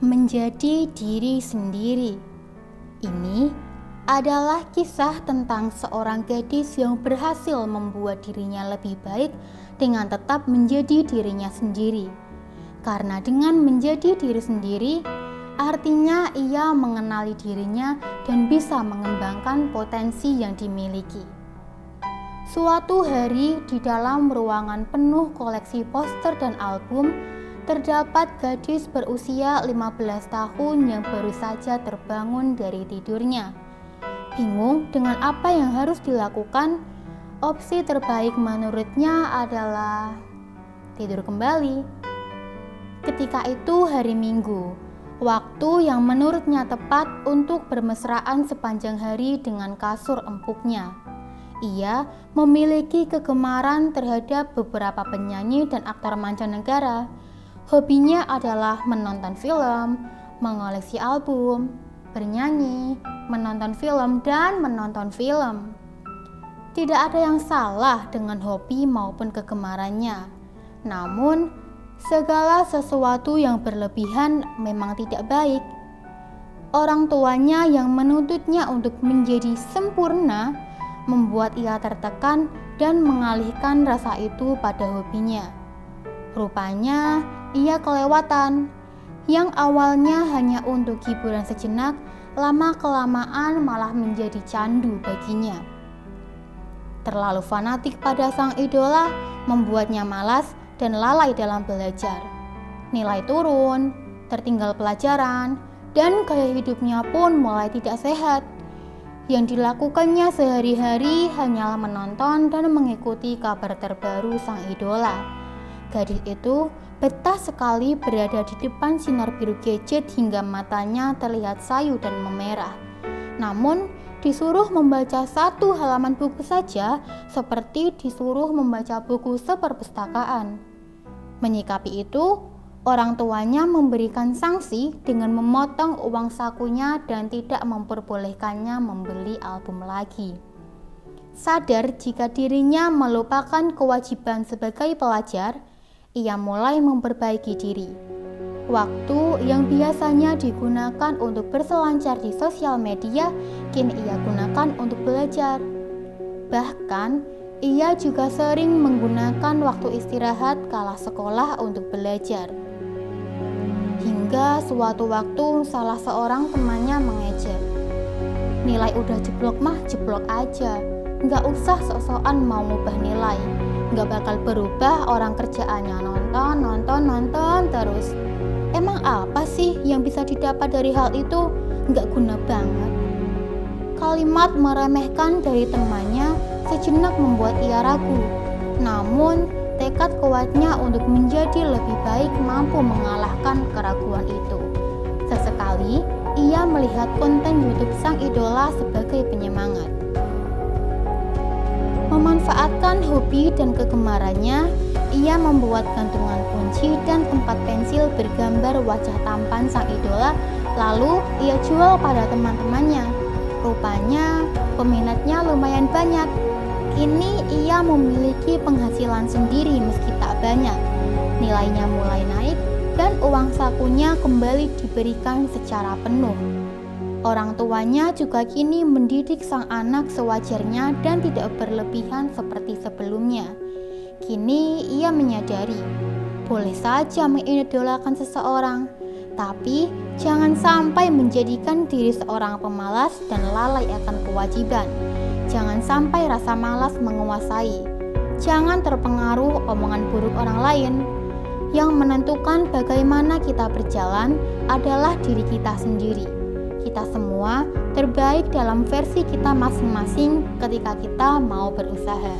Menjadi diri sendiri. Ini adalah kisah tentang seorang gadis yang berhasil membuat dirinya lebih baik dengan tetap menjadi dirinya sendiri. Karena dengan menjadi diri sendiri, artinya ia mengenali dirinya dan bisa mengembangkan potensi yang dimiliki. Suatu hari di dalam ruangan penuh koleksi poster dan album, terdapat gadis berusia 15 tahun yang baru saja terbangun dari tidurnya. Bingung dengan apa yang harus dilakukan, opsi terbaik menurutnya adalah tidur kembali. Ketika itu hari Minggu, waktu yang menurutnya tepat untuk bermesraan sepanjang hari dengan kasur empuknya. Ia memiliki kegemaran terhadap beberapa penyanyi dan aktor mancanegara. Hobinya adalah menonton film, mengoleksi album, bernyanyi, menonton film, dan menonton film. Tidak ada yang salah dengan hobi maupun kegemarannya. Namun, segala sesuatu yang berlebihan memang tidak baik. Orang tuanya yang menuntutnya untuk menjadi sempurna membuat ia tertekan dan mengalihkan rasa itu pada hobinya. Rupanya, ia kelewatan. Yang awalnya hanya untuk hiburan sejenak, lama-kelamaan malah menjadi candu baginya. Terlalu fanatik pada sang idola membuatnya malas dan lalai dalam belajar. Nilai turun, tertinggal pelajaran, dan gaya hidupnya pun mulai tidak sehat. Yang dilakukannya sehari-hari hanyalah menonton dan mengikuti kabar terbaru sang idola. Gadis itu betah sekali berada di depan sinar biru gadget hingga matanya terlihat sayu dan memerah. Namun, disuruh membaca satu halaman buku saja seperti disuruh membaca buku seperpustakaan. Menyikapi itu, orang tuanya memberikan sanksi dengan memotong uang sakunya dan tidak memperbolehkannya membeli album lagi. Sadar jika dirinya melupakan kewajiban sebagai pelajar, ia mulai memperbaiki diri. Waktu yang biasanya digunakan untuk berselancar di sosial media, kini ia gunakan untuk belajar. Bahkan, ia juga sering menggunakan waktu istirahat kala sekolah untuk belajar. Hingga suatu waktu salah seorang temannya mengejek, "Nilai udah jeblok mah jeblok aja, nggak usah sok-sokan mau ngubah nilai. Nggak bakal berubah orang kerjaannya nonton terus. Emang apa sih yang bisa didapat dari hal itu? Nggak guna banget." Kalimat meremehkan dari temannya sejenak membuat ia ragu. Namun, tekad kuatnya untuk menjadi lebih baik mampu mengalahkan keraguan itu. Sesekali, ia melihat konten YouTube sang idola sebagai penyemangat. Memanfaatkan hobi dan kegemarannya, ia membuat gantungan kunci dan tempat pensil bergambar wajah tampan sang idola, lalu ia jual pada teman-temannya. Rupanya, peminatnya lumayan banyak. Kini ia memiliki penghasilan sendiri meski tak banyak. Nilainya mulai naik dan uang sakunya kembali diberikan secara penuh. Orang tuanya juga kini mendidik sang anak sewajarnya dan tidak berlebihan seperti sebelumnya. Kini ia menyadari, boleh saja mengidolakan seseorang, tapi jangan sampai menjadikan diri seorang pemalas dan lalai akan kewajiban. Jangan sampai rasa malas menguasai. Jangan terpengaruh omongan buruk orang lain. Yang menentukan bagaimana kita berjalan adalah diri kita sendiri. Kita semua terbaik dalam versi kita masing-masing ketika kita mau berusaha.